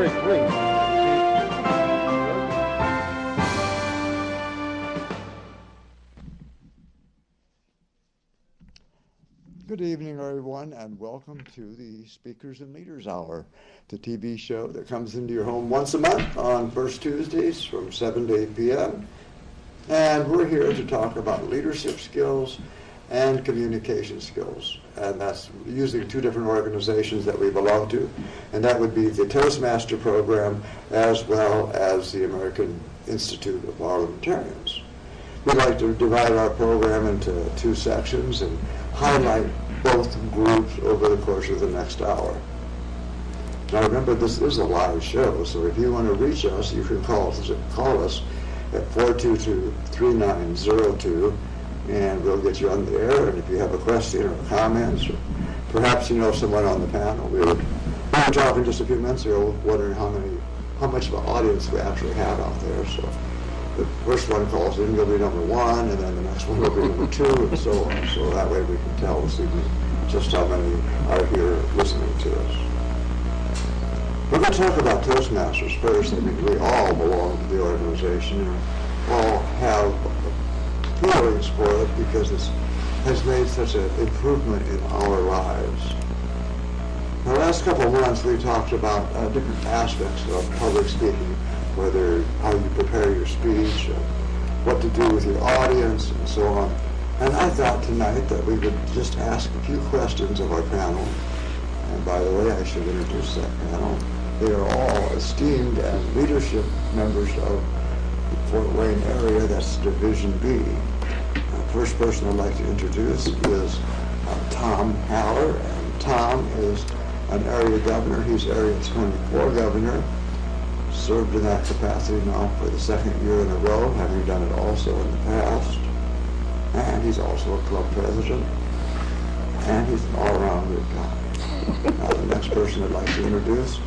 very brief. Good evening, everyone, and welcome to the Speakers and Leaders Hour, the TV show that comes into your home once a month on first Tuesdays from 7 to 8 p.m. And we're here to talk about leadership skills and communication skills. And that's using two different organizations that we belong to, and that would be the Toastmaster program as well as the American Institute of Parliamentarians. We'd like to divide our program into two sections and highlight both groups over the course of the next hour. Now remember, this is a live show, so if you want to reach us, you can call us at 422-3902, and we'll get you on the air. And if you have a question or comments, or perhaps you know someone on the panel, we were talking just a few minutes ago, wondering how much of an audience we actually have out there. So the first one calls in, will be number one, and then the next one will be number two, and so on. So that way we can tell this evening just how many are here listening to us. We're going to talk about Toastmasters first. I mean, we all belong to the organization and all have feelings for it because it has made such an improvement in our lives. The last couple of months we talked about different aspects of public speaking, whether how you prepare your speech, what to do with your audience, and so on. And I thought tonight that we would just ask a few questions of our panel. And by the way, I should introduce that panel. They are all esteemed as leadership members of the Fort Wayne area. That's Division B. First person I'd like to introduce is Tom Haller. And Tom is an area governor. He's Area 24 governor. Served in that capacity now for the second year in a row, having done it also in the past. And he's also a club president. And he's an all-around good guy. Now the next person I'd like to introduce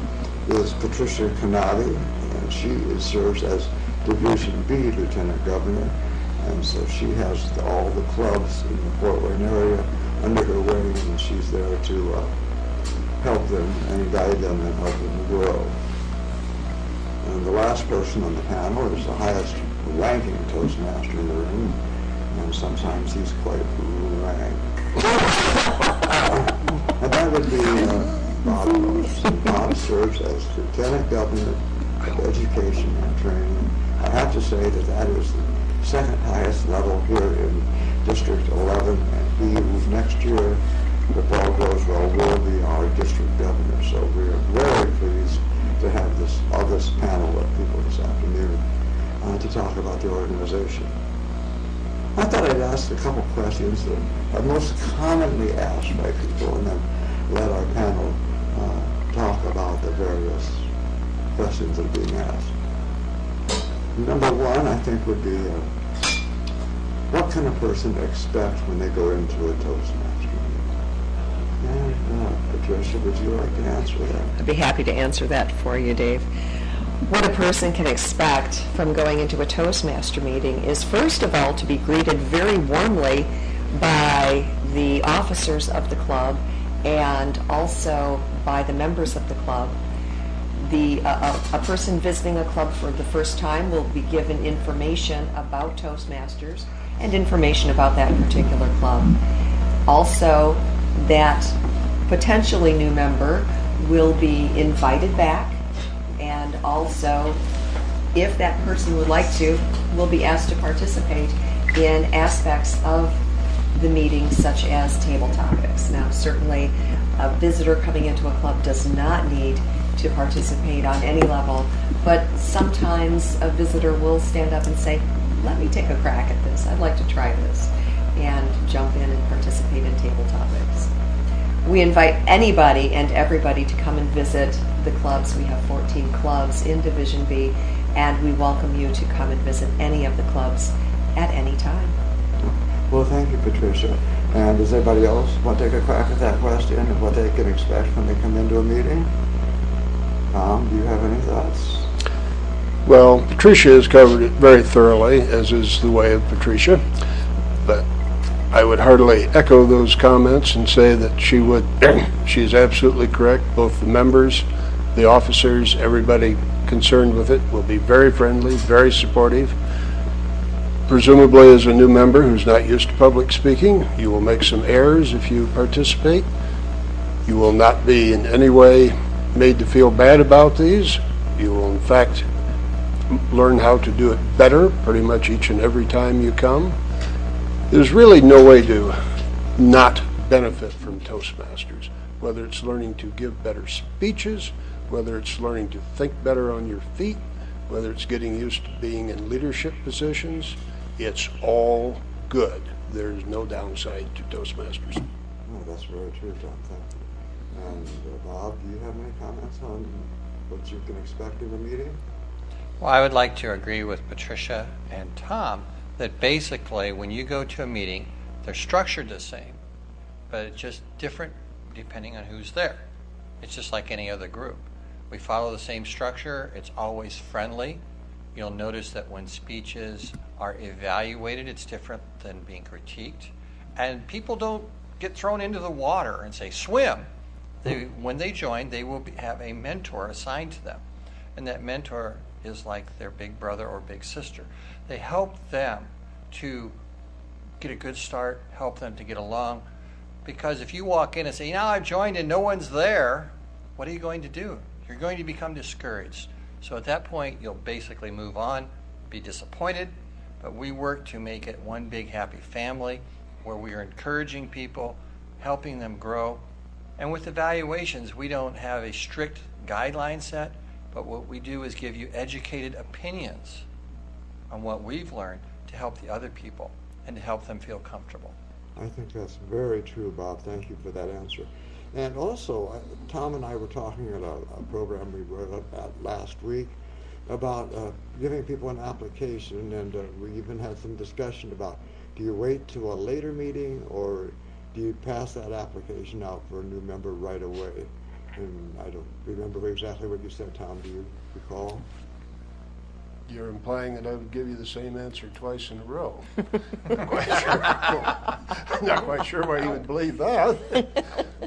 is Patricia Knaebe, and she serves as Division B Lieutenant Governor. And so she has all the clubs in the Fort Wayne area under her wing, and she's there to help them and guide them and help them grow. And the last person on the panel is the highest ranking Toastmaster in the room, and sometimes he's quite rank. And that would be Bob Norris. Bob serves as Lieutenant Governor of Education and Training. I have to say that is the second highest level here in District 11, and he, next year, if all goes well, will be our district governor. So we're very pleased to have this panel of people this afternoon to talk about the organization. I thought I'd ask a couple questions that are most commonly asked by people, and then let our panel talk about the various questions that are being asked. Number one, I think, would be what can a person expect when they go into a Toastmaster meeting? And Patricia, would you like to answer that? I'd be happy to answer that for you, Dave. What a person can expect from going into a Toastmaster meeting is, first of all, to be greeted very warmly by the officers of the club and also by the members of the club. A person visiting a club for the first time will be given information about Toastmasters and information about that particular club. Also, that potentially new member will be invited back, and also, if that person would like to, will be asked to participate in aspects of the meeting, such as table topics. Now, certainly, a visitor coming into a club does not need to participate on any level, but sometimes a visitor will stand up and say, let me take a crack at this, I'd like to try this, and jump in and participate in table topics. We invite anybody and everybody to come and visit the clubs. We have 14 clubs in Division B, and we welcome you to come and visit any of the clubs at any time. Well, thank you, Patricia. And does anybody else want to take a crack at that question and what they can expect when they come into a meeting? Tom, do you have any thoughts? Well, Patricia has covered it very thoroughly, as is the way of Patricia, but I would heartily echo those comments and say that she's absolutely correct. Both the members The officers, everybody concerned with it, will be very friendly, very supportive. Presumably, as a new member who's not used to public speaking, you will make some errors if you participate. You will not be in any way made to feel bad about these. You will, in fact, learn how to do it better pretty much each and every time you come. There's really no way to not benefit from Toastmasters, whether it's learning to give better speeches, whether it's learning to think better on your feet, whether it's getting used to being in leadership positions. It's all good. There's no downside to Toastmasters. Oh, that's very true, Tom. Thank you. And Bob, do you have any comments on what you can expect in the meeting? Well, I would like to agree with Patricia and Tom that basically when you go to a meeting, they're structured the same, but it's just different depending on who's there. It's just like any other group. We follow the same structure. It's always friendly. You'll notice that when speeches are evaluated, it's different than being critiqued. And people don't get thrown into the water and say, swim. When they join, they will have a mentor assigned to them. And that mentor is like their big brother or big sister. They help them to get a good start, help them to get along. Because if you walk in and say, now I've joined and no one's there, what are you going to do? You're going to become discouraged. So at that point, you'll basically move on, be disappointed, but we work to make it one big happy family where we are encouraging people, helping them grow. And with evaluations, we don't have a strict guideline set, but what we do is give you educated opinions on what we've learned to help the other people and to help them feel comfortable. I think that's very true, Bob. Thank you for that answer. And also, Tom and I were talking at a program we were at last week about giving people an application, and we even had some discussion about, do you wait till a later meeting or do you pass that application out for a new member right away? And I don't remember exactly what you said, Tom. Do you recall? You're implying that I would give you the same answer twice in a row. Not quite sure why you would believe that.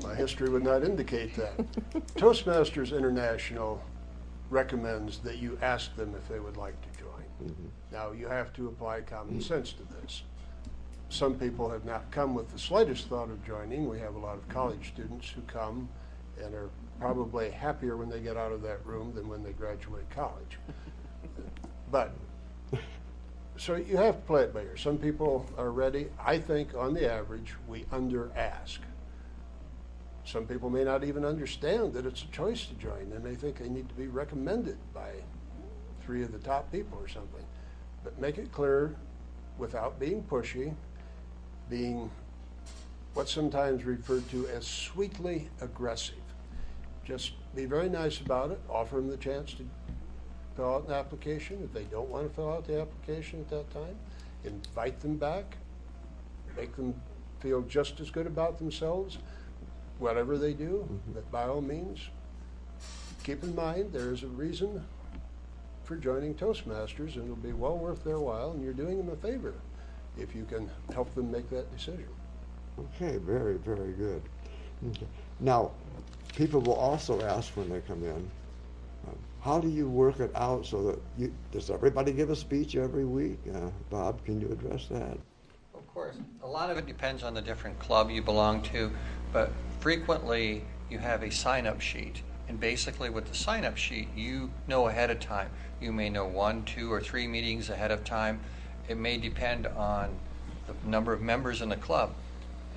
My history would not indicate that. Toastmasters International recommends that you ask them if they would like to join. Mm-hmm. Now, you have to apply common sense to this. Some people have not come with the slightest thought of joining. We have a lot of college students who come and are probably happier when they get out of that room than when they graduate college. But, so you have to play it by ear. Some people are ready. I think on the average, we under-ask. Some people may not even understand that it's a choice to join. They may think they need to be recommended by 3 of the top people or something. But make it clear without being pushy, being what's sometimes referred to as sweetly aggressive. Just be very nice about it. Offer them the chance to fill out an application. If they don't want to fill out the application at that time, invite them back. Make them feel just as good about themselves, whatever they do. Mm-hmm. But by all means, keep in mind there is a reason for joining Toastmasters, and it'll be well worth their while, and you're doing them a favor if you can help them make that decision. Okay, very, very good. Okay. Now, people will also ask when they come in, how do you work it out so that does everybody give a speech every week? Bob, can you address that? Of course. A lot of it depends on the different club you belong to, but frequently you have a sign-up sheet. And basically with the sign-up sheet, you know ahead of time. You may know 1, 2, or 3 meetings ahead of time. It may depend on the number of members in the club.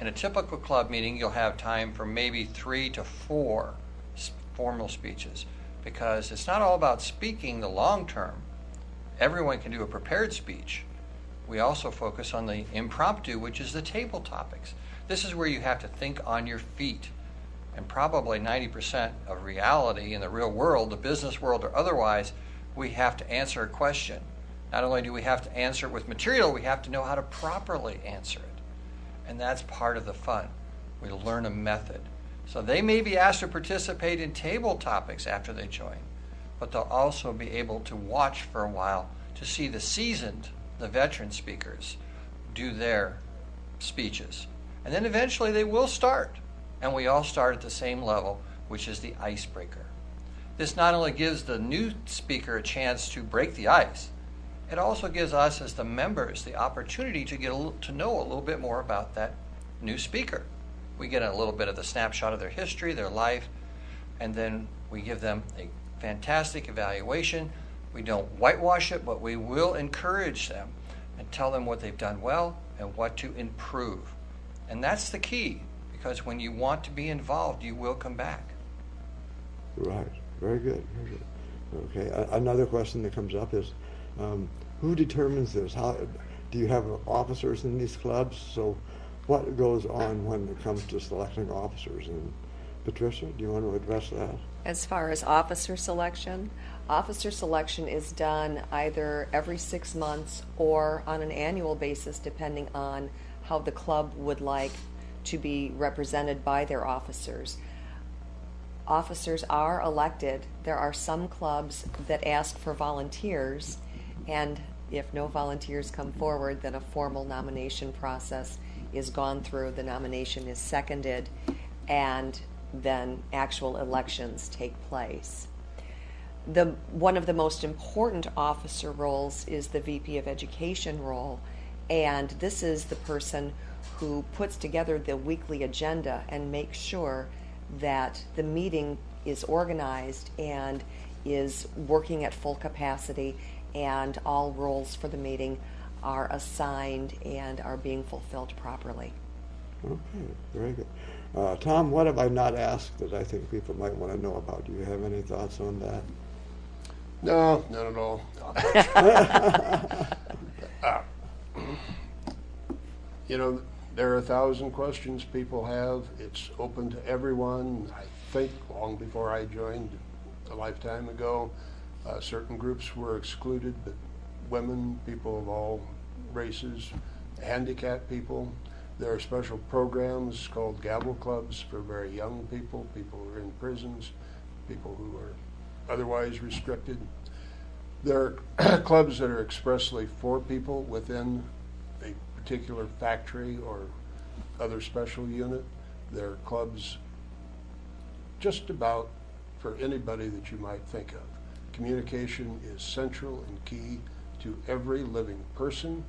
In a typical club meeting, you'll have time for maybe 3 to 4 formal speeches, because it's not all about speaking the long term. Everyone can do a prepared speech. We also focus on the impromptu, which is the table topics. This is where you have to think on your feet. And probably 90% of reality in the real world, the business world or otherwise, we have to answer a question. Not only do we have to answer it with material, we have to know how to properly answer it. And that's part of the fun. We learn a method. So they may be asked to participate in table topics after they join, but they'll also be able to watch for a while to see the seasoned, the veteran speakers do their speeches. And then eventually they will start. And we all start at the same level, which is the icebreaker. this not only gives the new speaker a chance to break the ice, it also gives us as the members the opportunity to get to know a little bit more about that new speaker. We get a little bit of the snapshot of their history, their life, and then we give them a fantastic evaluation. We don't whitewash it, but we will encourage them and tell them what they've done well and what to improve. And that's the key, because when you want to be involved, you will come back. Right. Very good. Very good. Okay. Another question that comes up is, who determines this? How do you have officers in these clubs? So, what goes on when it comes to selecting officers? And Patricia, do you want to address that? As far as officer selection is done either every 6 months or on an annual basis, depending on how the club would like to be represented by their officers. Officers are elected. There are some clubs that ask for volunteers, and if no volunteers come forward, then a formal nomination process is gone through. The nomination is seconded, and then actual elections take place. One of the most important officer roles is the VP of Education role, and this is the person who puts together the weekly agenda and makes sure that the meeting is organized and is working at full capacity, and all roles for the meeting are assigned and are being fulfilled properly. Okay, very good. Tom, what have I not asked that I think people might want to know about? Do you have any thoughts on that? No, not at all. There are 1,000 questions people have. It's open to everyone. I think long before I joined a lifetime ago, certain groups were excluded, but women, people of all races, handicapped people. There are special programs called gavel clubs for very young people, people who are in prisons, people who are otherwise restricted. There are clubs that are expressly for people within a particular factory or other special unit. There are clubs just about for anybody that you might think of. Communication is central and key to every living person,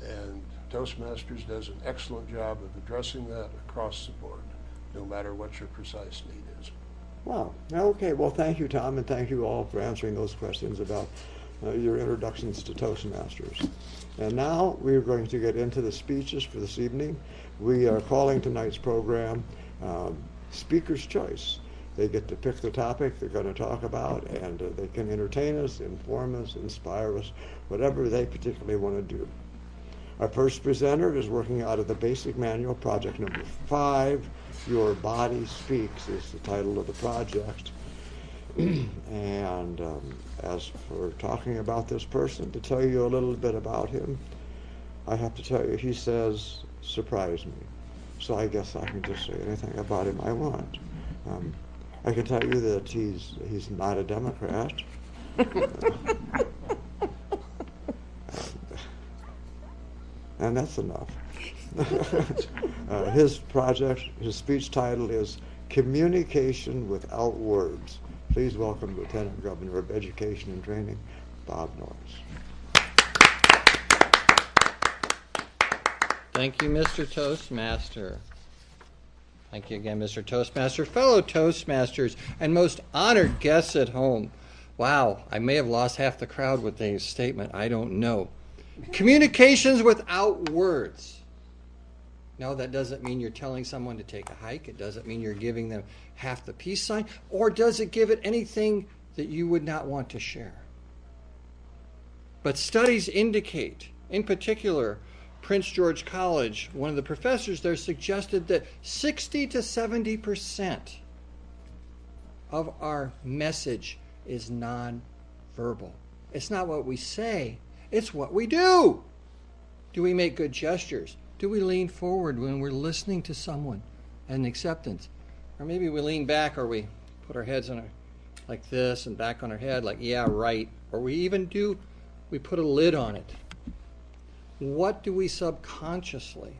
and Toastmasters does an excellent job of addressing that across the board, no matter what your precise need is. Wow. Okay. Well, thank you, Tom, and thank you all for answering those questions about your introductions to Toastmasters. And now we're going to get into the speeches for this evening. We are calling tonight's program Speaker's Choice. They get to pick the topic they're going to talk about, and they can entertain us, inform us, inspire us, whatever they particularly want to do. Our first presenter is working out of the basic manual, project number 5. Your Body Speaks is the title of the project. And as for talking about this person, to tell you a little bit about him, I have to tell you, he says, surprise me. So I guess I can just say anything about him I want. I can tell you that he's not a Democrat. And that's enough. His speech title is Communication Without Words. Please welcome Lieutenant Governor of Education and Training, Bob Norris. Thank you, Mr. Toastmaster. Thank you again, Mr. Toastmaster. Fellow Toastmasters and most honored guests at home. Wow, I may have lost half the crowd with the statement. I don't know. Communications without words. No, that doesn't mean you're telling someone to take a hike. It doesn't mean you're giving them half the peace sign. Or does it give it anything that you would not want to share? But studies indicate, in particular, Prince George College, one of the professors there suggested that 60 to 70% of our message is non-verbal. It's not what we say, it's what we do. Do we make good gestures? Do we lean forward when we're listening to someone and acceptance? Or maybe we lean back, or we put our heads on like this and back on our head like, yeah, right. Or we put a lid on it. What do we subconsciously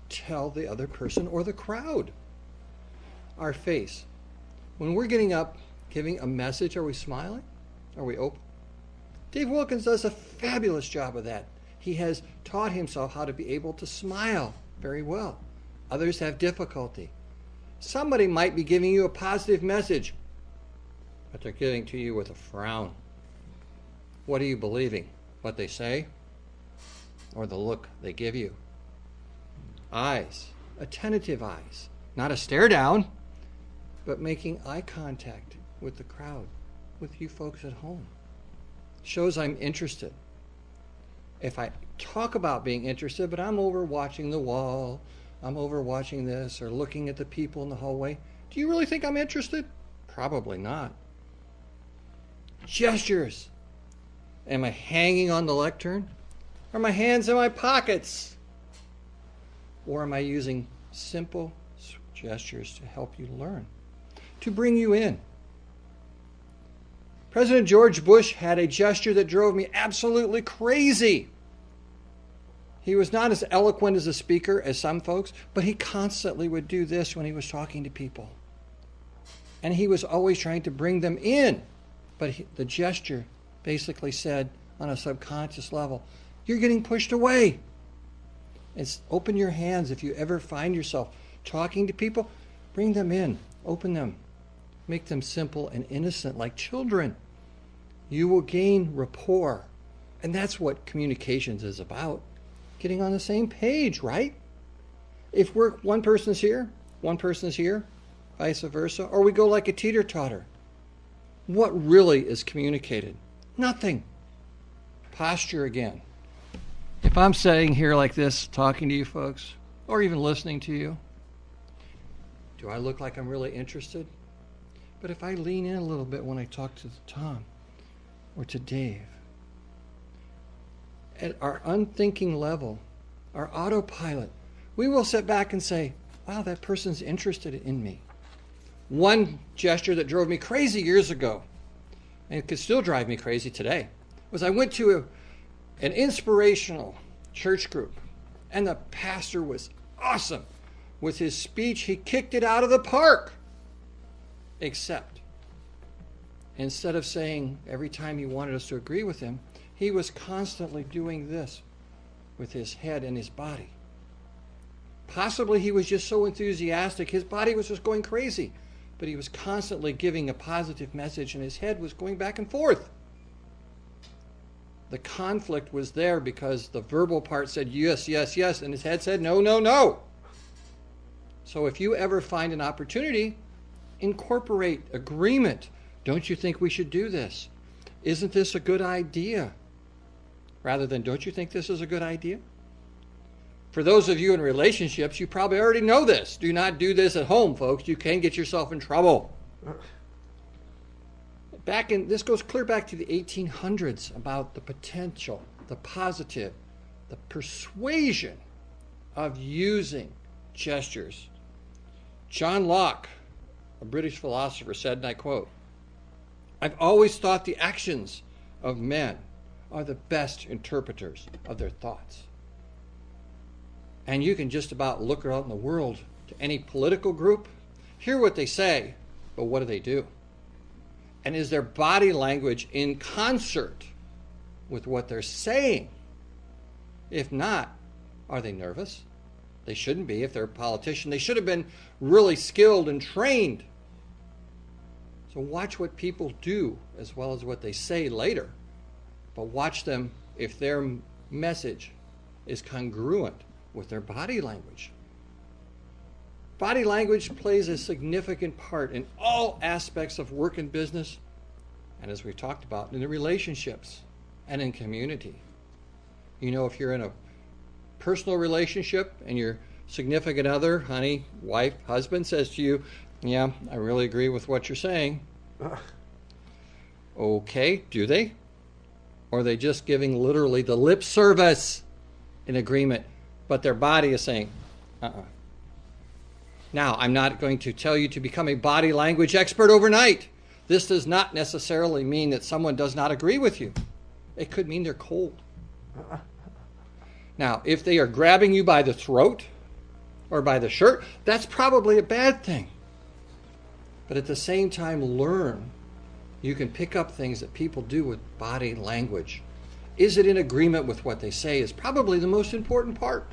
tell the other person or the crowd? Our face. When we're getting up Giving a message? Are we smiling? Are we open? Dave Wilkins does a fabulous job of that. He has taught himself how to be able to smile very well. Others have difficulty. Somebody might be giving you a positive message, but they're giving to you with a frown. What are you believing? What they say or the look they give you? Eyes, attentive eyes, not a stare down, but making eye contact with the crowd, with you folks at home. Shows I'm interested. If I talk about being interested, but I'm over watching the wall, I'm over watching this, or looking at the people in the hallway, do you really think I'm interested? Probably not. Gestures. Am I hanging on the lectern? Are my hands in my pockets? Or am I using simple gestures to help you learn, to bring you in? President George Bush had a gesture that drove me absolutely crazy. He was not as eloquent as a speaker as some folks, but he constantly would do this when he was talking to people. And he was always trying to bring them in. But the gesture basically said on a subconscious level, you're getting pushed away. It's open your hands. If you ever find yourself talking to people, bring them in, open them, make them simple and innocent like children. You will gain rapport. And that's what communications is about. Getting on the same page, right? If one person's here, vice versa, or we go like a teeter-totter, what really is communicated? Nothing. Posture again. If I'm sitting here like this, talking to you folks, or even listening to you, do I look like I'm really interested? But if I lean in a little bit when I talk to Tom or to Dave, at our unthinking level, our autopilot, we will sit back and say, wow, that person's interested in me. One gesture that drove me crazy years ago, and it could still drive me crazy today, was I went to an inspirational church group, and the pastor was awesome. With his speech, he kicked it out of the park. Except, instead of saying every time he wanted us to agree with him, he was constantly doing this with his head and his body. Possibly he was just so enthusiastic, his body was just going crazy, but he was constantly giving a positive message and his head was going back and forth. The conflict was there because the verbal part said yes, yes, yes, and his head said no, no, no. So if you ever find an opportunity, incorporate agreement. Don't you think we should do this? Isn't this a good idea? Rather than, don't you think this is a good idea? For those of you in relationships, you probably already know this. Do not do this at home, folks. You can get yourself in trouble. This goes clear back to the 1800s about the potential, the positive, the persuasion of using gestures. John Locke, a British philosopher, said, and I quote, I've always thought the actions of men are the best interpreters of their thoughts. And you can just about look out in the world to any political group, hear what they say, but what do they do? And is their body language in concert with what they're saying? If not, are they nervous? They shouldn't be. If they're a politician, they should have been really skilled and trained. So watch what people do as well as what they say later. But watch them if their message is congruent with their body language. Body language plays a significant part in all aspects of work and business, and as we've talked about, in the relationships and in community. You know, if you're in a personal relationship and your significant other, honey, wife, husband says to you, yeah, I really agree with what you're saying. Okay, do they? Or are they just giving literally the lip service in agreement, but their body is saying, Now, I'm not going to tell you to become a body language expert overnight. This does not necessarily mean that someone does not agree with you. It could mean they're cold. Now, if they are grabbing you by the throat or by the shirt, that's probably a bad thing. But at the same time, learn You can pick up things that people do with body language. Is it in agreement with what they say is probably the most important part.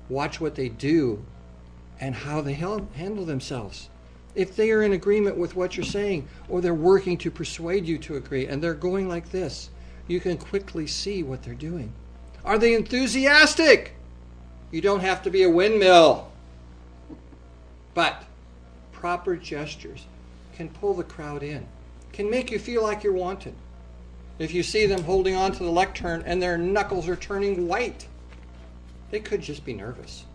Watch what they do and how they handle themselves. If they are in agreement with what you're saying, or they're working to persuade you to agree, and they're going like this, you can quickly see what they're doing. Are they enthusiastic? You don't have to be a windmill. But proper gestures can pull the crowd in, can make you feel like you're wanted. If you see them holding on to the lectern and their knuckles are turning white, they could just be nervous.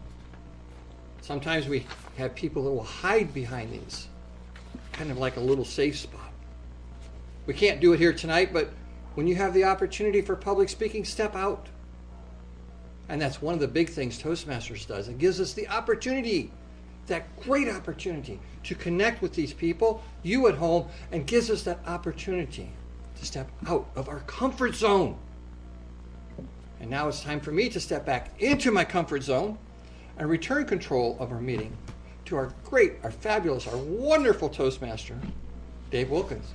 Sometimes we have people that will hide behind these, kind of like a little safe spot. We can't do it here tonight, but when you have the opportunity for public speaking, step out. And that's one of the big things Toastmasters does. It gives us the opportunity, that great opportunity, to connect with these people, you at home, and gives us that opportunity to step out of our comfort zone. And now it's time for me to step back into my comfort zone and return control of our meeting to our great, our fabulous, our wonderful Toastmaster, Dave Wilkins.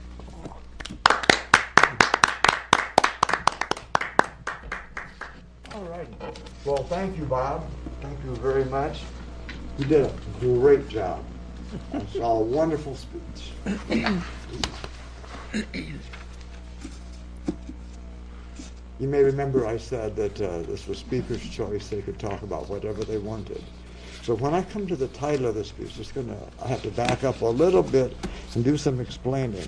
All right. Well, thank you, Bob. Thank you very much. You did a great job. It's a wonderful speech. You may remember I said that this was speaker's choice. They could talk about whatever they wanted. So when I come to the title of the speech, I have to back up a little bit and do some explaining.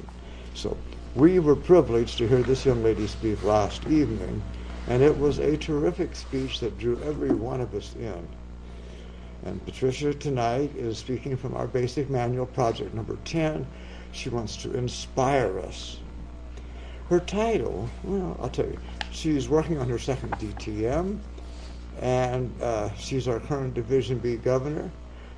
So we were privileged to hear this young lady speak last evening, and it was a terrific speech that drew every one of us in. And Patricia tonight is speaking from our basic manual, project number 10. She wants to inspire us. Her title, well, I'll tell you, she's working on her second DTM, and she's our current Division B governor.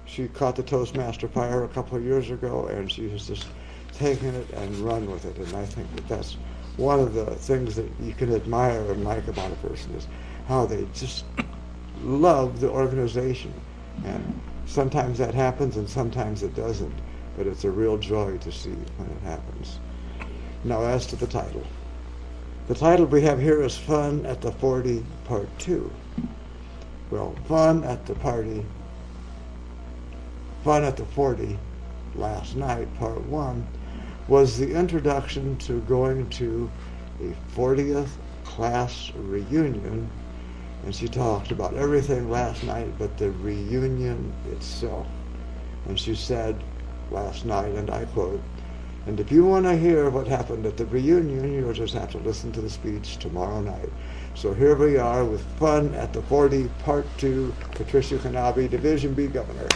She caught the Toastmaster fire a couple of years ago, and she has just taken it and run with it. And I think that that's one of the things that you can admire and like about a person, is how they just love the organization. And sometimes that happens and sometimes it doesn't, but it's a real joy to see when it happens. Now, as to the title. The title we have here is Fun at the 40, Part 2. Well, Fun at the 40 last night, Part 1, was the introduction to going to a 40th class reunion, and she talked about everything last night but the reunion itself. And she said last night, and I quote, "And if you want to hear what happened at the reunion, you'll just have to listen to the speech tomorrow night." So here we are with Fun at the 40, Part 2, Patricia Knaebe, Division B Governor.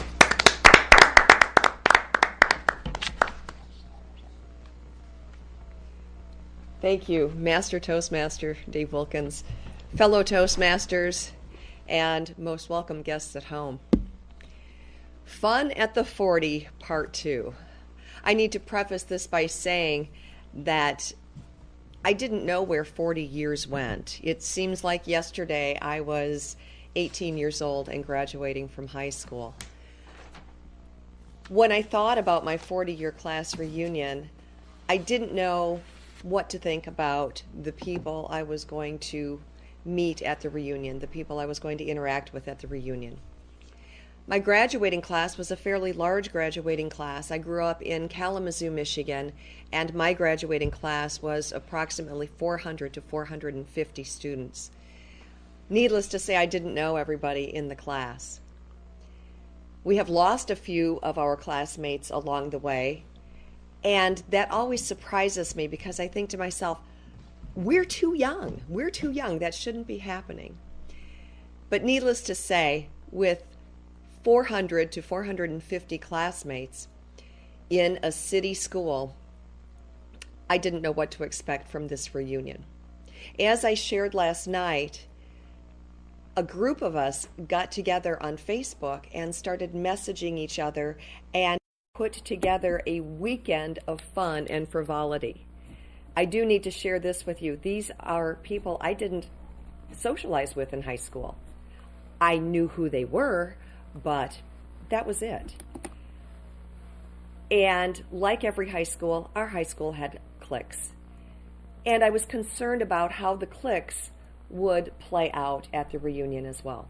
Thank you, Master Toastmaster Dave Wilkins, fellow Toastmasters, and most welcome guests at home. Fun at the 40, Part 2. I need to preface this by saying that I didn't know where 40 years went. It seems like yesterday I was 18 years old and graduating from high school. When I thought about my 40-year class reunion, I didn't know what to think about the people I was going to meet at the reunion, the people I was going to interact with at the reunion. My graduating class was a fairly large graduating class. I grew up in Kalamazoo, Michigan, and my graduating class was approximately 400 to 450 students. Needless to say, I didn't know everybody in the class. We have lost a few of our classmates along the way, and that always surprises me because I think to myself, we're too young. We're too young. That shouldn't be happening. But needless to say, with 400 to 450 classmates in a city school, I didn't know what to expect from this reunion. As I shared last night, a group of us got together on Facebook and started messaging each other and put together a weekend of fun and frivolity. I do need to share this with you. These are people I didn't socialize with in high school. I knew who they were, but that was it. And like every high school, our high school had cliques. And I was concerned about how the cliques would play out at the reunion as well.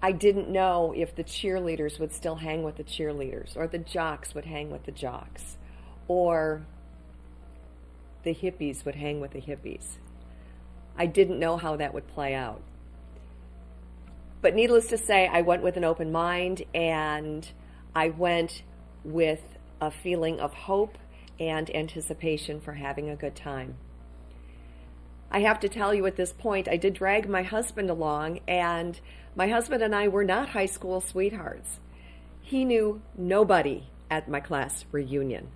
I didn't know if the cheerleaders would still hang with the cheerleaders, or the jocks would hang with the jocks, or the hippies would hang with the hippies. I didn't know how that would play out. But needless to say, I went with an open mind, and I went with a feeling of hope and anticipation for having a good time. I have to tell you at this point, I did drag my husband along, and my husband and I were not high school sweethearts. He knew nobody at my class reunion.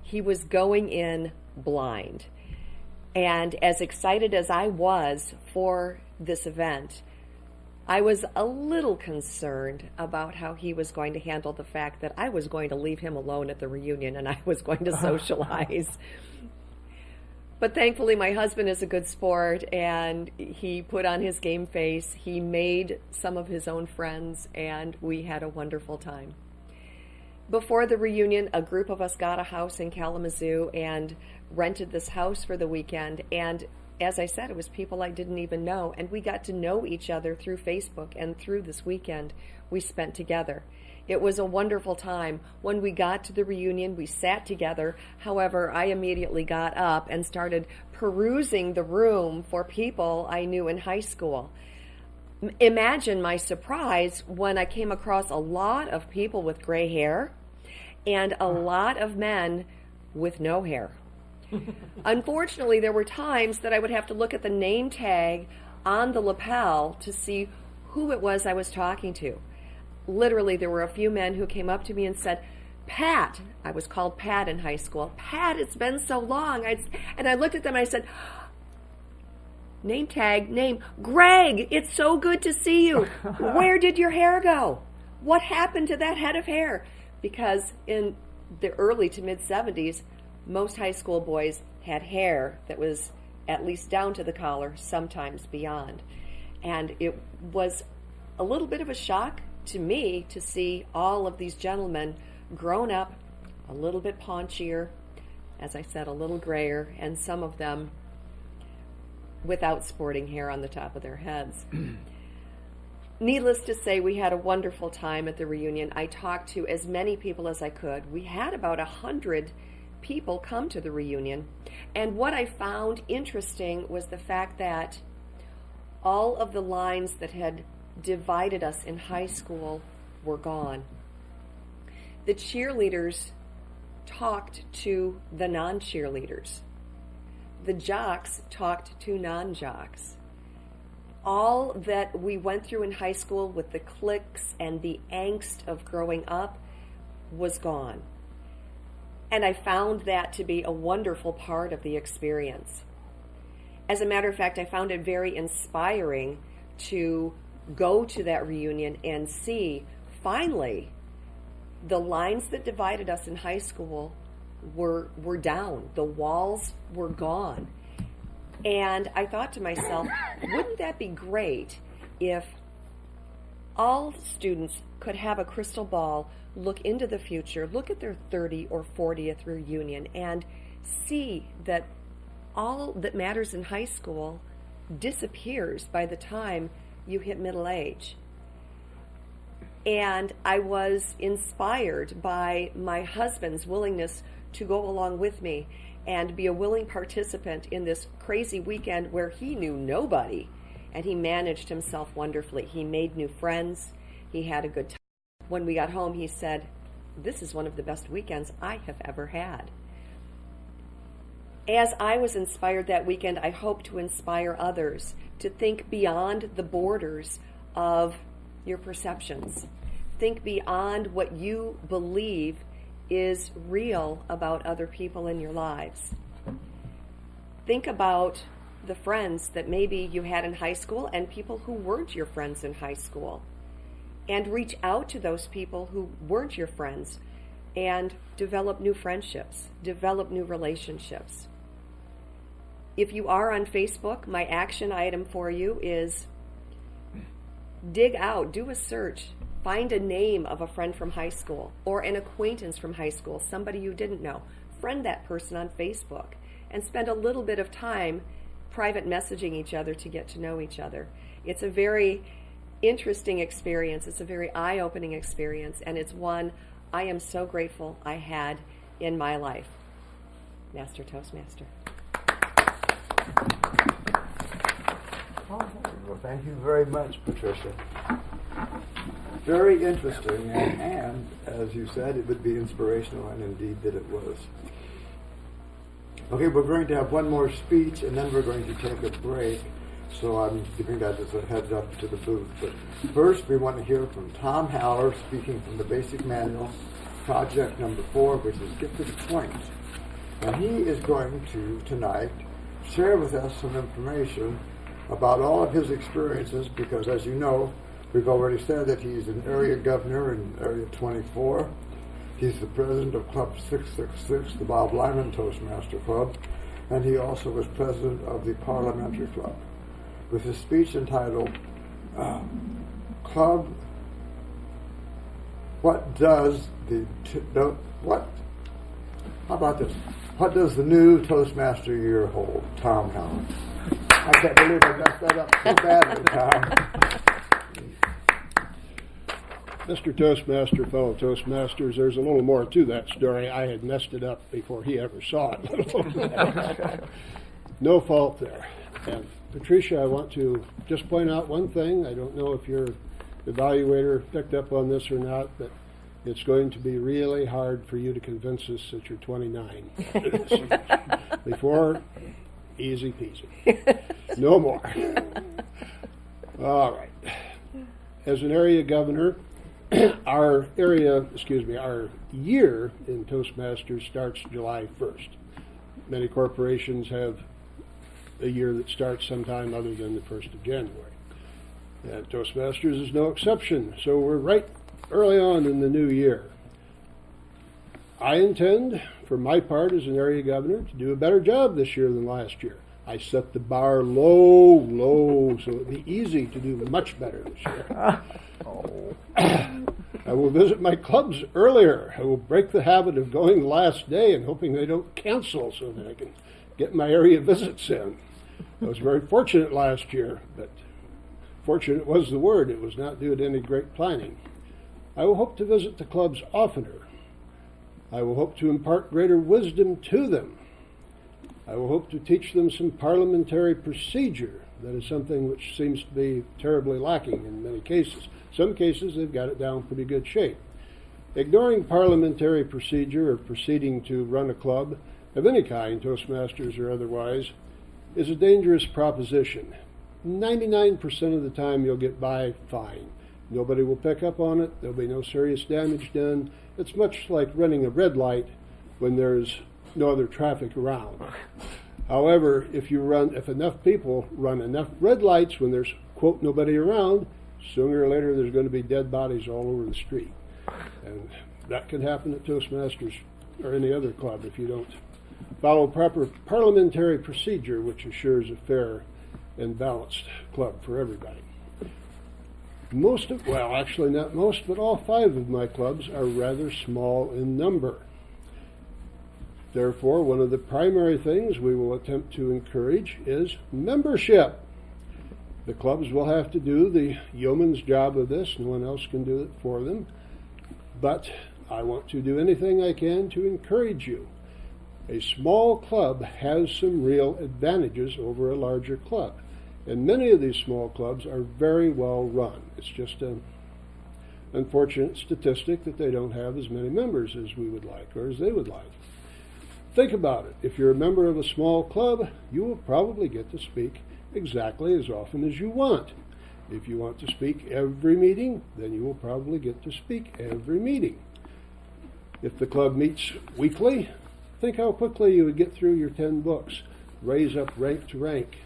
He was going in blind. And as excited as I was for this event, I was a little concerned about how he was going to handle the fact that I was going to leave him alone at the reunion and I was going to socialize. But thankfully, my husband is a good sport, and he put on his game face. He made some of his own friends, and we had a wonderful time. Before the reunion, a group of us got a house in Kalamazoo and rented this house for the weekend. And as I said, it was people I didn't even know, and we got to know each other through Facebook and through this weekend we spent together. It was a wonderful time. When we got to the reunion, we sat together. However, I immediately got up and started perusing the room for people I knew in high school. Imagine my surprise when I came across a lot of people with gray hair and a lot of men with no hair. Unfortunately, there were times that I would have to look at the name tag on the lapel to see who it was I was talking to. Literally, there were a few men who came up to me and said, "Pat," I was called Pat in high school, "Pat, it's been so long." And I looked at them and I said, name tag, name, "Greg, it's so good to see you. Where did your hair go? What happened to that head of hair?" Because in the early to mid 70s, most high school boys had hair that was at least down to the collar, sometimes beyond. And it was a little bit of a shock to me to see all of these gentlemen grown up, a little bit paunchier, as I said, a little grayer, and some of them without sporting hair on the top of their heads. Needless to say, we had a wonderful time at the reunion. I talked to as many people as I could. We had about 100 people come to the reunion, and what I found interesting was the fact that all of the lines that had divided us in high school were gone. The cheerleaders talked to the non-cheerleaders. The jocks talked to non-jocks. All that we went through in high school with the cliques and the angst of growing up was gone. And I found that to be a wonderful part of the experience. As a matter of fact, I found it very inspiring to go to that reunion and see, finally, the lines that divided us in high school were down. The walls were gone. And I thought to myself, wouldn't that be great if all students could have a crystal ball, look into the future, look at their 30th or 40th reunion, and see that all that matters in high school disappears by the time you hit middle age. And I was inspired by my husband's willingness to go along with me and be a willing participant in this crazy weekend where he knew nobody, and he managed himself wonderfully. He made new friends. He had a good time. When we got home, he said, "This is one of the best weekends I have ever had." As I was inspired that weekend, I hope to inspire others to think beyond the borders of your perceptions. Think beyond what you believe is real about other people in your lives. Think about the friends that maybe you had in high school and people who weren't your friends in high school. And reach out to those people who weren't your friends and develop new friendships, develop new relationships. If you are on Facebook, my action item for you is dig out, do a search Find a name of a friend from high school or an acquaintance from high school, somebody you didn't know. Friend that person on Facebook and spend a little bit of time private messaging each other to get to know each other. It's a very interesting experience. It's a very eye-opening experience, and it's one I am so grateful I had in my life. Master Toastmaster. Well, thank you very much, Patricia. Very interesting, and as you said, it would be inspirational, and indeed that it was. Okay, we're going to have one more speech, and then we're going to take a break. So I'm giving that as a heads up to the booth. But first, we want to hear from Tom Haller, speaking from the Basic Manual, project number 4, which is Get to the Point. And he is going to, tonight, share with us some information about all of his experiences, because as you know, we've already said that he's an area governor in Area 24. He's the president of Club 666, the Bob Lyman Toastmaster Club, and he also was president of the Parliamentary Club. With his speech entitled, Club, what does what does the new Toastmaster year hold? Tom Howell. I can't believe I messed that up so badly, Tom. Mr. Toastmaster, fellow Toastmasters, there's a little more to that story. I had messed it up before he ever saw it. No fault there. And Patricia, I want to just point out one thing. I don't know if your evaluator picked up on this or not, but it's going to be really hard for you to convince us that you're 29. Before, easy peasy. No more. All right. As an area governor, our year in Toastmasters starts July 1st. Many corporations have a year that starts sometime other than the 1st of January. And Toastmasters is no exception, so we're right early on in the new year. I intend, for my part as an area governor, to do a better job this year than last year. I set the bar low, so it'll be easy to do much better this year. I will visit my clubs earlier. I will break the habit of going the last day and hoping they don't cancel so that I can get my area visits in. I was very fortunate last year, but fortunate was the word. It was not due to any great planning. I will hope to visit the clubs oftener. I will hope to impart greater wisdom to them. I will hope to teach them some parliamentary procedure. That is something which seems to be terribly lacking in many cases. Some cases they've got it down in pretty good shape. Ignoring parliamentary procedure or proceeding to run a club of any kind, Toastmasters or otherwise, is a dangerous proposition. 99% of the time you'll get by fine. Nobody will pick up on it. There'll be no serious damage done. It's much like running a red light when there's no other traffic around. However, if enough people run enough red lights when there's, quote, nobody around, sooner or later there's going to be dead bodies all over the street. And that can happen at Toastmasters or any other club if you don't follow proper parliamentary procedure, which assures a fair and balanced club for everybody. Not most, but all 5 of my clubs are rather small in number. Therefore, one of the primary things we will attempt to encourage is membership. The clubs will have to do the yeoman's job of this. No one else can do it for them. But I want to do anything I can to encourage you. A small club has some real advantages over a larger club. And many of these small clubs are very well run. It's just an unfortunate statistic that they don't have as many members as we would like or as they would like. Think about it. If you're a member of a small club, you will probably get to speak exactly as often as you want. If you want to speak every meeting, then you will probably get to speak every meeting. If the club meets weekly, think how quickly you would get through your 10 books, raise up rank to rank.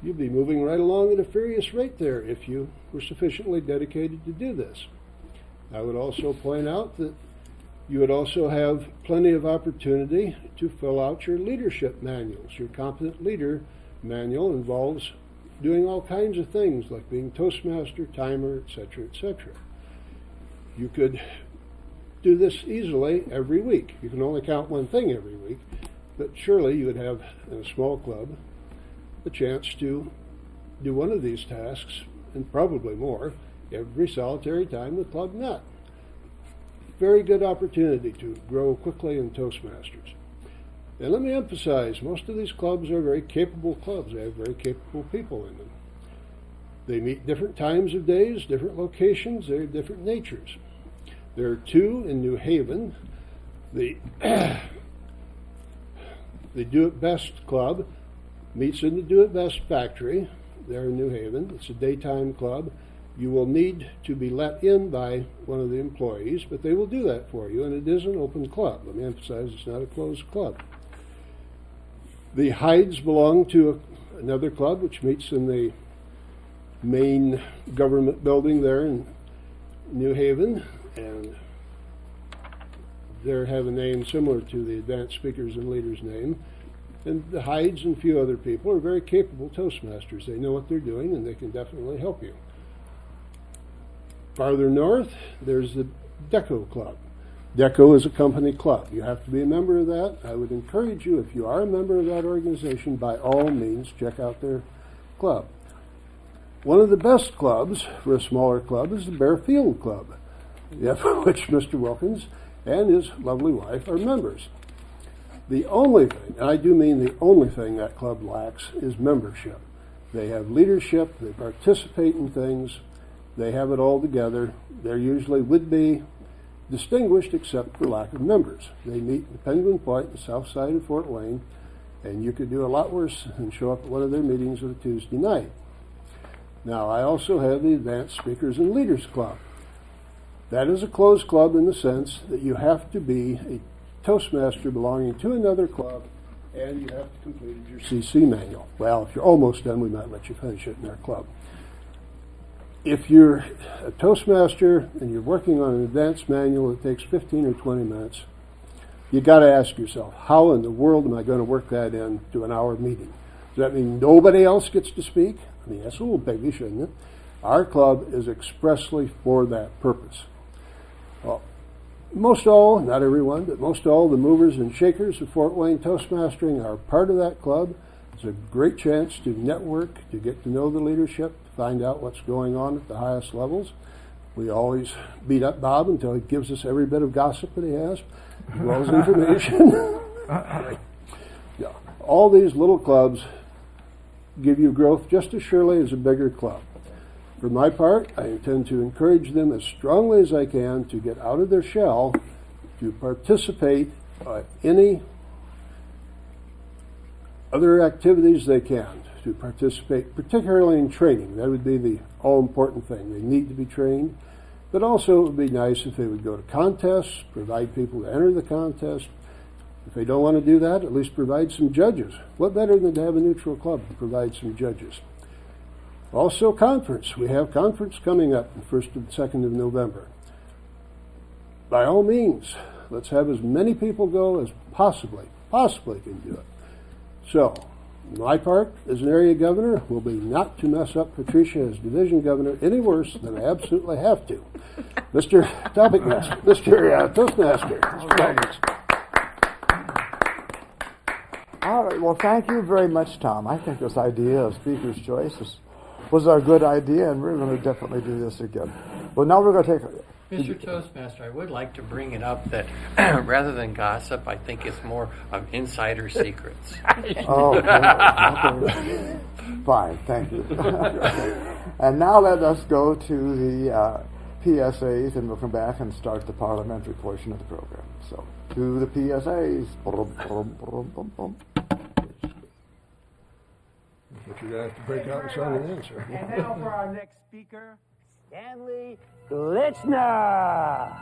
You'd be moving right along at a furious rate there if you were sufficiently dedicated to do this. I would also point out that you would also have plenty of opportunity to fill out your leadership manuals. Your Competent Leader manual involves doing all kinds of things like being Toastmaster, timer, etc., etc. You could do this easily every week. You can only count one thing every week, but surely you would have, in a small club, a chance to do one of these tasks, and probably more, every solitary time the club met. Very good opportunity to grow quickly in Toastmasters. And let me emphasize, most of these clubs are very capable clubs. They have very capable people in them. They meet different times of days, different locations, they have different natures. There are two in New Haven. The Do It Best Club meets in the Do It Best factory there in New Haven. It's a daytime club. You will need to be let in by one of the employees, but they will do that for you, and it is an open club. Let me emphasize, it's not a closed club. The Hydes belong to another club, which meets in the main government building there in New Haven, and they have a name similar to the Advanced Speakers and Leaders name. And the Hydes and a few other people are very capable Toastmasters. They know what they're doing, and they can definitely help you. Farther north, there's the DECO Club. DECO is a company club. You have to be a member of that. I would encourage you, if you are a member of that organization, by all means, check out their club. One of the best clubs for a smaller club is the Bearfield Club, of which Mr. Wilkins and his lovely wife are members. The only thing, and I do mean the only thing that club lacks, is membership. They have leadership, they participate in things, they have it all together. They usually would be distinguished except for lack of members. They meet in Penguin Point, the south side of Fort Wayne, and you could do a lot worse than show up at one of their meetings on a Tuesday night. Now, I also have the Advanced Speakers and Leaders Club. That is a closed club in the sense that you have to be a Toastmaster belonging to another club, and you have to complete your CC manual. Well, if you're almost done, we might let you finish it in our club. If you're a Toastmaster and you're working on an advanced manual that takes 15 or 20 minutes, you got to ask yourself, how in the world am I going to work that into an hour meeting? Does that mean nobody else gets to speak? I mean, that's a little biggish, isn't it? Our club is expressly for that purpose. Well, most all, not everyone, but most all the movers and shakers of Fort Wayne Toastmastering are part of that club. It's a great chance to network, to get to know the leadership, to find out what's going on at the highest levels. We always beat up Bob until he gives us every bit of gossip that he has, as well as information. Yeah. All these little clubs give you growth just as surely as a bigger club. For my part, I intend to encourage them as strongly as I can to get out of their shell, to participate in any other activities they can, to participate particularly in training. That would be the all-important thing. They need to be trained, but also it would be nice if they would go to contests, provide people to enter the contest. If they don't want to do that, at least provide some judges. What better than to have a neutral club to provide some judges? Also conference. We have conference coming up the 1st and 2nd of November. By all means, let's have as many people go as possibly can do it. So, my part as an area governor will be not to mess up Patricia as division governor any worse than I absolutely have to. Mr. Topic Master, Mr. Toastmaster. All right, well, thank you very much, Tom. I think this idea of Speaker's Choice was a good idea, and we're going to definitely do this again. Well, now we're going to take... Mr. Toastmaster, I would like to bring it up that rather than gossip, I think it's more of insider secrets. Oh, okay. Fine, thank you. And now let us go to the PSAs, and we'll come back and start the parliamentary portion of the program. So, to the PSAs. But you're going to have to break out and song and answer. And now for our next speaker, Stanley Litzner.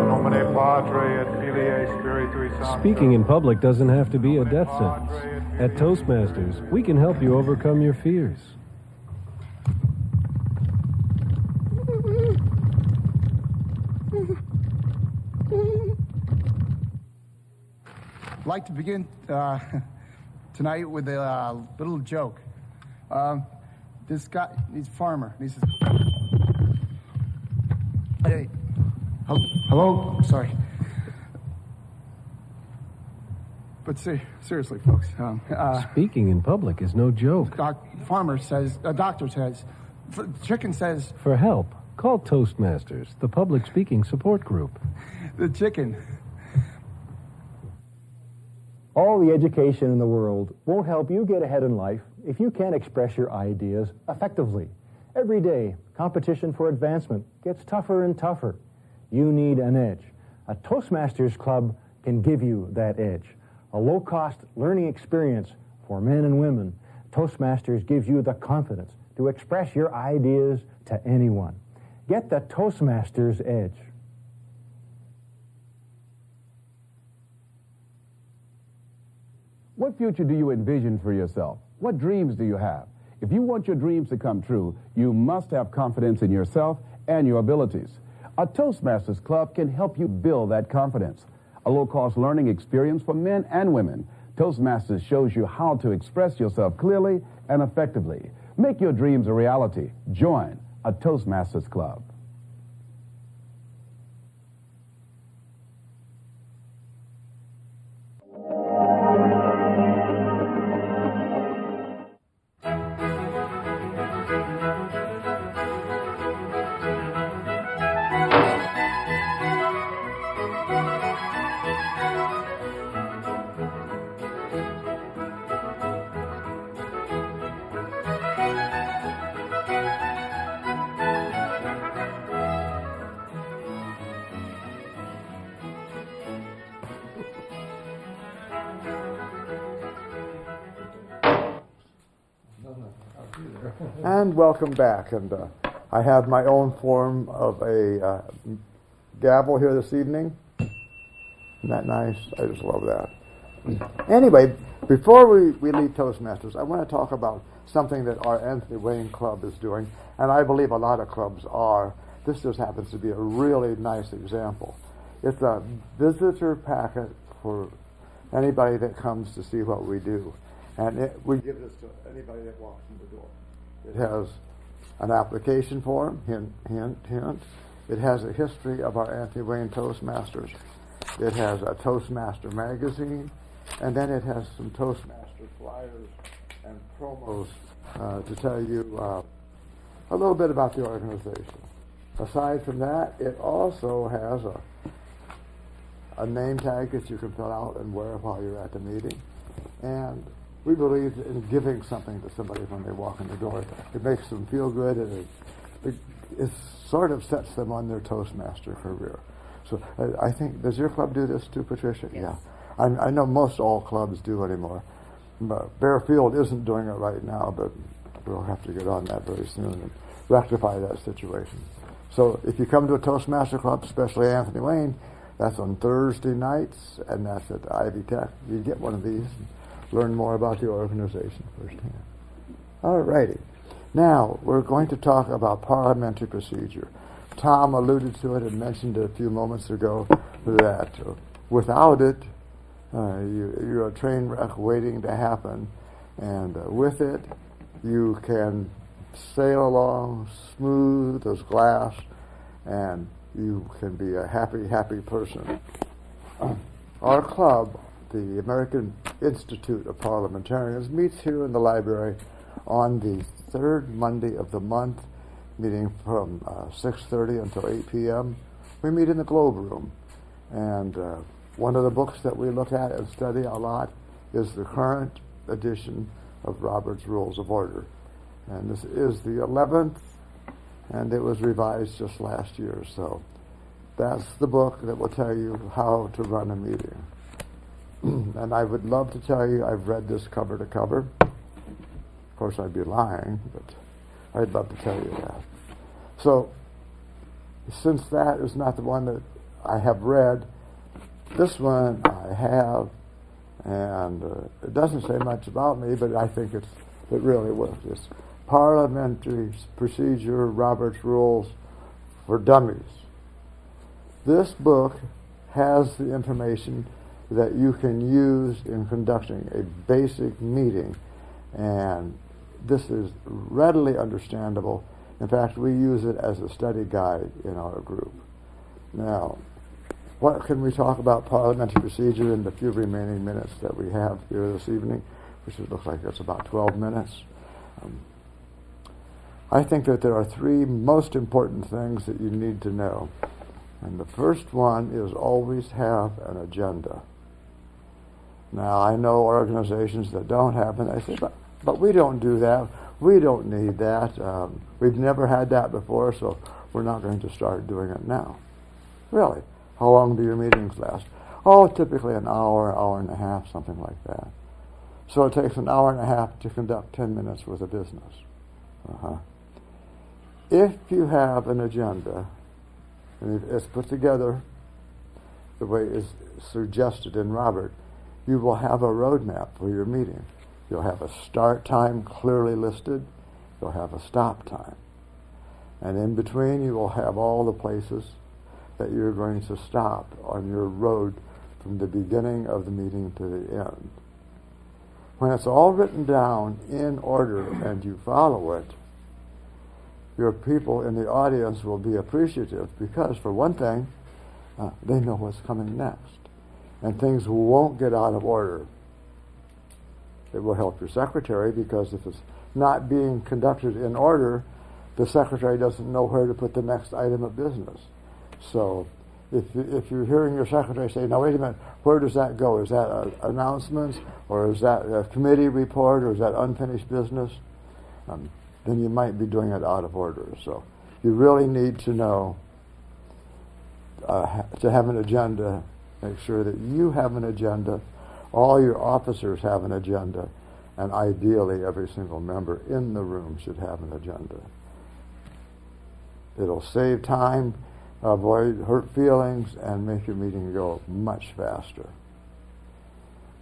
Nomine Patri et Filii Spiritui Sancti. Speaking in public doesn't have to be a death sentence. At Toastmasters, we can help you overcome your fears. I'd like to begin tonight with a little joke. this guy, he's a farmer. And he says, hey, hello? Sorry. But seriously, folks. Speaking in public is no joke. Doctor says, chicken says. For help, call Toastmasters, the public speaking support group. The chicken. All the education in the world won't help you get ahead in life if you can't express your ideas effectively. Every day, competition for advancement gets tougher and tougher. You need an edge. A Toastmasters club can give you that edge. A low-cost learning experience for men and women. Toastmasters gives you the confidence to express your ideas to anyone. Get the Toastmasters edge. What future do you envision for yourself? What dreams do you have? If you want your dreams to come true, you must have confidence in yourself and your abilities. A Toastmasters Club can help you build that confidence. A low-cost learning experience for men and women. Toastmasters shows you how to express yourself clearly and effectively. Make your dreams a reality. Join a Toastmasters Club. And welcome back. And I have my own form of a gavel here this evening. Isn't that nice? I just love that. Anyway, before we leave Toastmasters, I want to talk about something that our Anthony Wayne Club is doing, and I believe a lot of clubs are. This just happens to be a really nice example. It's a visitor packet for anybody that comes to see what we do. And we give this to anybody that walks in the door. It has an application form, hint, hint, hint. It has a history of our Anthony Wayne Toastmasters. It has a Toastmaster magazine, and then it has some Toastmaster flyers and promos to tell you a little bit about the organization. Aside from that, it also has a name tag that you can fill out and wear while you're at the meeting. And we believe in giving something to somebody when they walk in the door. It makes them feel good, and it sort of sets them on their Toastmaster career. So I think, does your club do this too, Patricia? Yes. Yeah. I know most all clubs do anymore. But Bearfield isn't doing it right now, but we'll have to get on that very soon and rectify that situation. So if you come to a Toastmaster club, especially Anthony Wayne, that's on Thursday nights, and that's at Ivy Tech. You get one of these and learn more about the organization firsthand. All righty. Now, we're going to talk about parliamentary procedure. Tom alluded to it and mentioned it a few moments ago that without it, you're a train wreck waiting to happen, and with it, you can sail along smooth as glass, and you can be a happy, happy person. Our club, the American Institute of Parliamentarians, meets here in the library on the third Monday of the month, meeting from 6:30 until 8 p.m. We meet in the Globe Room, and one of the books that we look at and study a lot is the current edition of Robert's Rules of Order. And this is the 11th, and it was revised just last year. So that's the book that will tell you how to run a meeting. And I would love to tell you I've read this cover to cover. Of course, I'd be lying, but I'd love to tell you that. So since that is not the one that I have read, this one I have, and it doesn't say much about me, but I think it really works. It's Parliamentary Procedure, Robert's Rules for Dummies. This book has the information that you can use in conducting a basic meeting, and this is readily understandable. In fact, we use it as a study guide in our group. Now, what can we talk about parliamentary procedure in the few remaining minutes that we have here this evening, which looks like it's about 12 minutes? I think that there are three most important things that you need to know. And the first one is always have an agenda. Now, I know organizations that don't have it. I say, but we don't do that. We don't need that. We've never had that before, so we're not going to start doing it now. Really? How long do your meetings last? Oh, typically an hour, hour and a half, something like that. So it takes an hour and a half to conduct 10 minutes worth of business. If you have an agenda, and it's put together the way it's suggested in Robert, you will have a roadmap for your meeting. You'll have a start time clearly listed. You'll have a stop time. And in between, you will have all the places that you're going to stop on your road from the beginning of the meeting to the end. When it's all written down in order and you follow it, your people in the audience will be appreciative because, for one thing, they know what's coming next. And things won't get out of order. It will help your secretary because if it's not being conducted in order, the secretary doesn't know where to put the next item of business. So if you're hearing your secretary say, now wait a minute, where does that go? Is that announcements, or is that a committee report, or is that unfinished business? Then you might be doing it out of order. So you really need to know, to have an agenda, make sure that you have an agenda, all your officers have an agenda, and ideally every single member in the room should have an agenda. It'll save time, avoid hurt feelings, and make your meeting go much faster.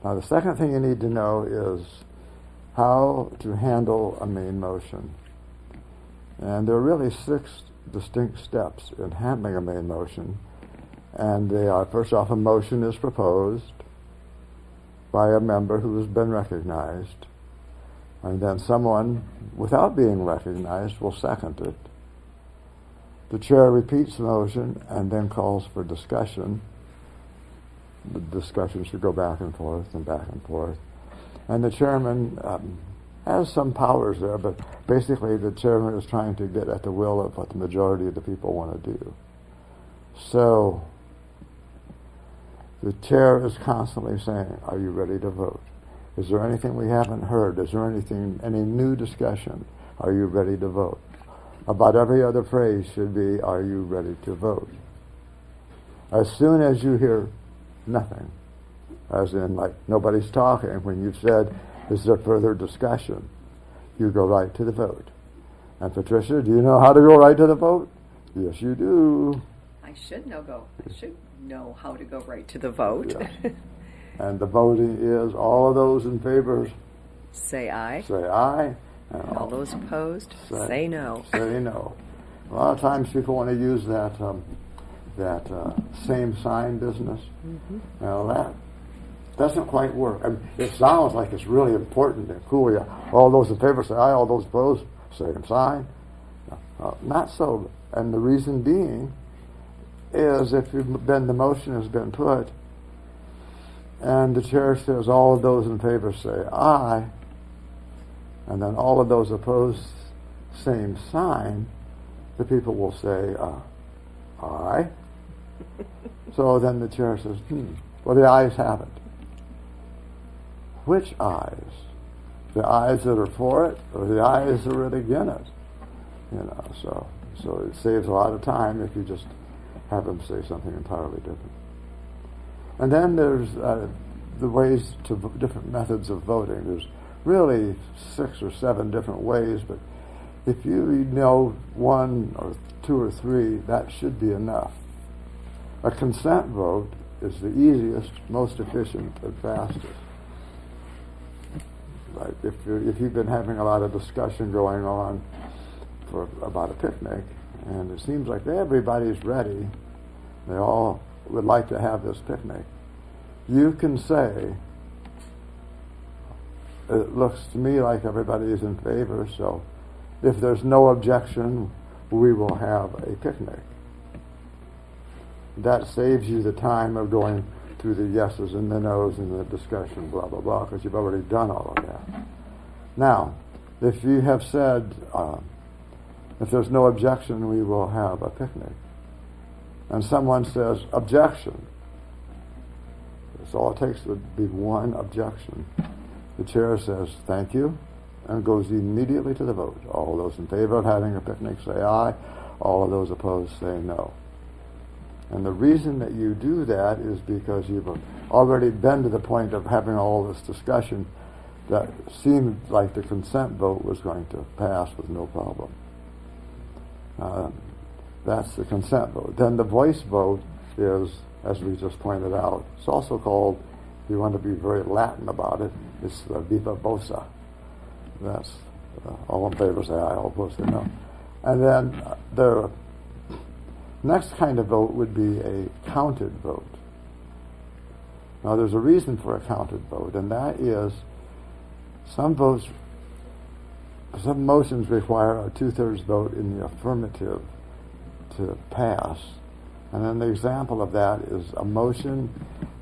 Now, the second thing you need to know is how to handle a main motion. And there are really 6 distinct steps in handling a main motion. And they are, first off, a motion is proposed by a member who has been recognized. And then someone, without being recognized, will second it. The chair repeats the motion and then calls for discussion. The discussion should go back and forth and back and forth. And the chairman has some powers there, but basically the chairman is trying to get at the will of what the majority of the people want to do. So the chair is constantly saying, are you ready to vote? Is there anything we haven't heard? Is there any new discussion? Are you ready to vote? About every other phrase should be, are you ready to vote? As soon as you hear nothing, as in like nobody's talking, when you've said, is there further discussion, you go right to the vote. And Patricia, do you know how to go right to the vote? Yes, you do. I should know how to go right to the vote. Yeah. And the voting is all of those in favor Say aye. say aye. And All those opposed, say no. Say no. A lot of times people want to use that same sign business. Mm-hmm. Now that doesn't quite work. I mean, it sounds like it's really important and cool. Yeah, all those in favor say aye, all those opposed, same sign. Not so. And the reason being is if the motion has been put and the chair says all of those in favor say aye, and then all of those opposed, same sign, the people will say aye. So then the chair says, well, the ayes have it. Which ayes? The ayes that are for it, or the ayes that are against it? So it saves a lot of time if you just have them say something entirely different. And then there's the ways to different methods of voting. There's really 6 or 7 different ways, but if you know 1 or 2 or 3, that should be enough. A consent vote is the easiest, most efficient, and fastest. Like if you've been having a lot of discussion going on about a picnic, and it seems like everybody's ready, they all would like to have this picnic, you can say, it looks to me like everybody is in favor, so if there's no objection, we will have a picnic. That saves you the time of going through the yeses and the nos and the discussion, blah, blah, blah, because you've already done all of that. Now, if you have said, if there's no objection, we will have a picnic, and someone says, objection, that's all it takes would be one objection. The chair says, thank you, and goes immediately to the vote. All those in favor of having a picnic say aye. All of those opposed say no. And the reason that you do that is because you've already been to the point of having all this discussion that seemed like the consent vote was going to pass with no problem. That's the consent vote. Then the voice vote is, as we just pointed out, it's also called, if you want to be very Latin about it, it's the viva voce. That's all in favor say aye, all opposed say no. And then the next kind of vote would be a counted vote. Now there's a reason for a counted vote, and that is some motions require a 2/3 vote in the affirmative to pass. And an example of that is a motion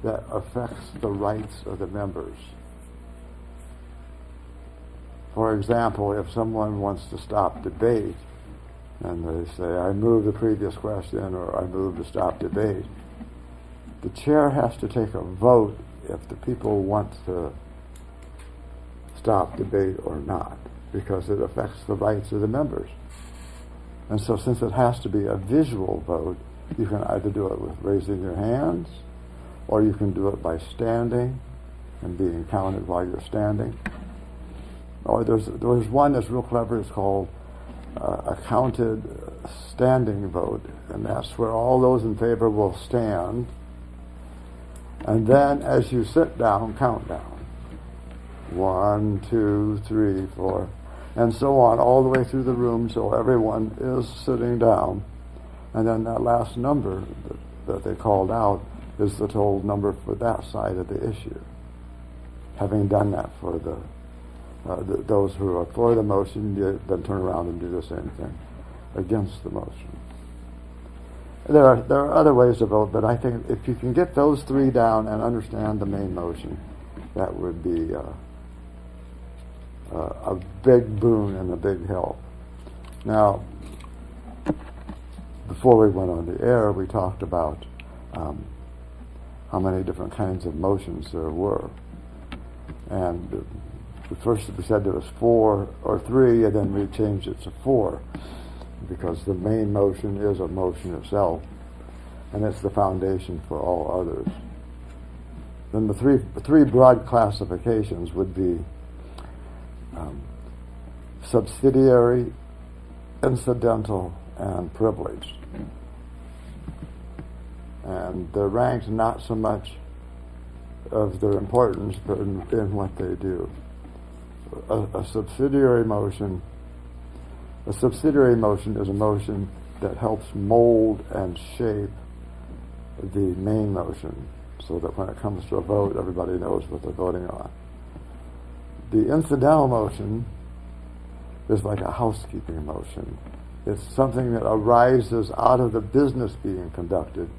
that affects the rights of the members. For example, if someone wants to stop debate, and they say, I move the previous question, or I move to stop debate, the chair has to take a vote if the people want to stop debate or not, because it affects the rights of the members. And so since it has to be a visual vote, you can either do it with raising your hands, or you can do it by standing and being counted while you're standing. Or there's one that's real clever, it's called a counted standing vote, and that's where all those in favor will stand, and then as you sit down, count down. 1, 2, 3, 4, and so on, all the way through the room, so everyone is sitting down, and then that last number that they called out is the total number for that side of the issue. Having done that for those who are for the motion, you then turn around and do the same thing against the motion. There are other ways to vote, but I think if you can get those three down and understand the main motion, that would be a big boon and a big help. Now, before we went on the air, we talked about how many different kinds of motions there were. And first we said there was 4 or 3, and then we changed it to 4, because the main motion is a motion itself, and it's the foundation for all others. Then the three broad classifications would be subsidiary, incidental, and privileged. And they're ranked not so much of their importance, but in what they do. A subsidiary motion is a motion that helps mold and shape the main motion, so that when it comes to a vote, everybody knows what they're voting on. The incidental motion is like a housekeeping motion. It's something that arises out of the business being conducted,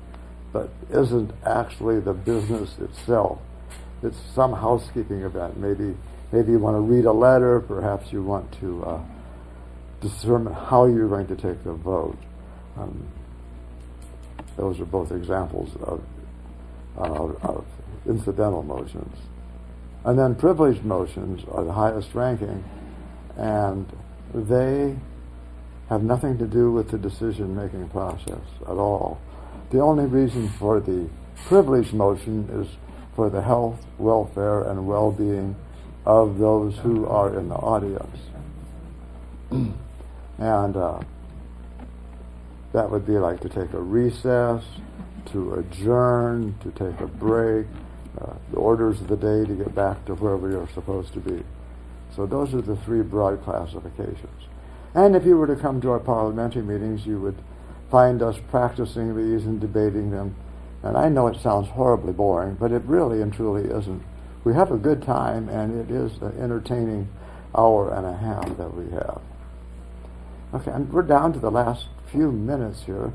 but isn't actually the business itself. It's some housekeeping event. Maybe you want to read a letter, perhaps you want to determine how you're going to take the vote. Those are both examples of incidental motions. And then privileged motions are the highest ranking, and they have nothing to do with the decision-making process at all. The only reason for the privileged motion is for the health, welfare, and well-being of those who are in the audience. And that would be like to take a recess, to adjourn, to take a break, the orders of the day to get back to where we are supposed to be. So those are the 3 broad classifications. And if you were to come to our parliamentary meetings, you would find us practicing these and debating them. And I know it sounds horribly boring, but it really and truly isn't. we have a good time, and it is an entertaining hour and a half that we have. Okay, and we're down to the last few minutes here,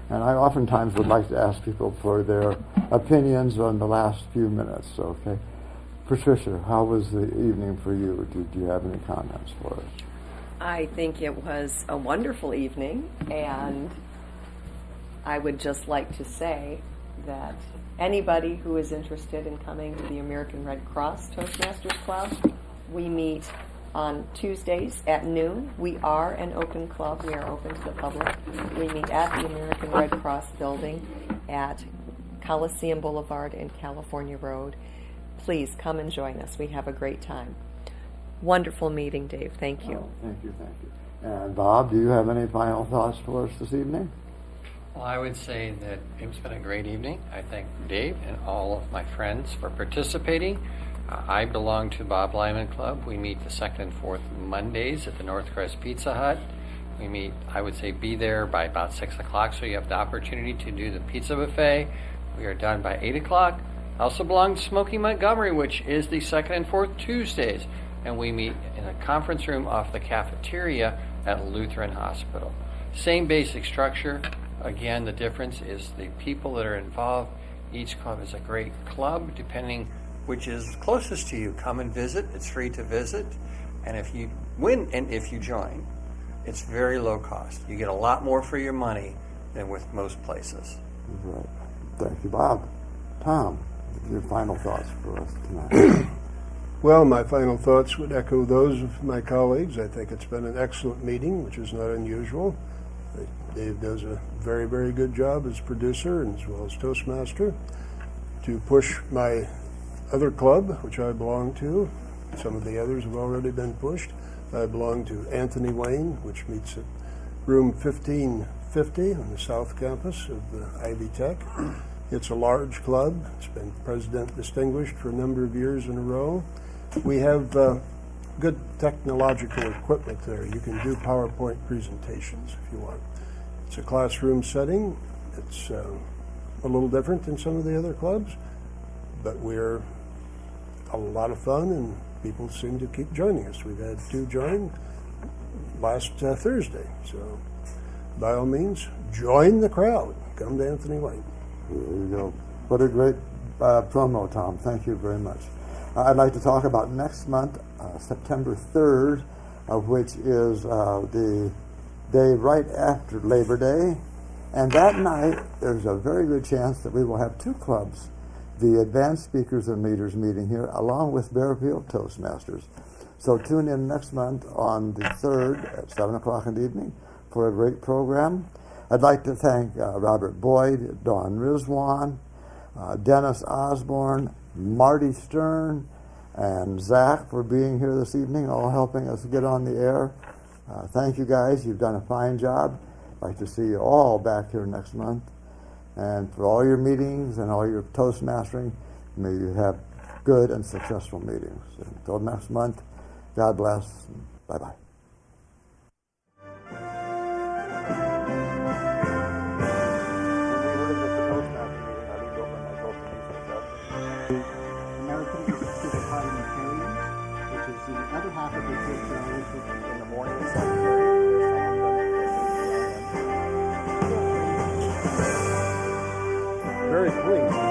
and I oftentimes would like to ask people for their opinions on the last few minutes. Okay, Patricia, how was the evening for you? Do you have any comments for us? I think it was a wonderful evening, and I would just like to say that anybody who is interested in coming to the American Red Cross Toastmasters Club, we meet on Tuesdays at noon. We are an open club. We are open to the public. We meet at the American Red Cross building at Coliseum Boulevard and California Road. Please come and join us. We have a great time. Wonderful meeting, Dave. Thank you. Oh, thank you. And Bob, do you have any final thoughts for us this evening? Well, I would say that it's been a great evening. I thank Dave and all of my friends for participating. I belong to Bob Lyman Club. We meet the second and fourth Mondays at the Northcrest Pizza Hut. We meet, I would say, be there by about 6 o'clock, so you have the opportunity to do the pizza buffet. We are done by 8 o'clock. I also belong to Smoky Montgomery, which is the second and fourth Tuesdays, and we meet in a conference room off the cafeteria at Lutheran Hospital. Same basic structure. Again, the difference is the people that are involved. Each club is a great club, depending which is closest to you. Come and visit. It's free to visit. And if you win and if you join, it's very low cost. You get a lot more for your money than with most places. Right. Thank you, Bob. Tom, your final thoughts for us tonight. Well, my final thoughts would echo those of my colleagues. I think it's been an excellent meeting, which is not unusual. Dave does a very, very good job as producer and as well as Toastmaster. To push my other club, which I belong to, some of the others have already been pushed. I belong to Anthony Wayne, which meets at room 1550 on the South Campus of the Ivy Tech. It's a large club. It's been President Distinguished for a number of years in a row. We have good technological equipment there. You can do PowerPoint presentations if you want. It's a classroom setting. It's a little different than some of the other clubs, but we're a lot of fun and people seem to keep joining us. We've had 2 join last Thursday. So by all means, join the crowd. Come to Anthony Wayne. There you go. What a great promo, Tom. Thank you very much. I'd like to talk about next month, September 3rd, which is the day right after Labor Day. And that night, there's a very good chance that we will have 2 clubs, the Advanced Speakers and Leaders meeting here, along with Bearfield Toastmasters. So tune in next month on the 3rd at 7 o'clock in the evening for a great program. I'd like to thank Robert Boyd, Dawn Rizwan, Dennis Osborne, Marty Stern, and Zach for being here this evening, all helping us get on the air. Thank you guys. You've done a fine job. I'd like to see you all back here next month. And for all your meetings and all your Toastmastering, may you have good and successful meetings. Until next month, God bless. Bye-bye. American Institute of Parliamentarian, which is the other half of the in the morning at 7:30. Very clean.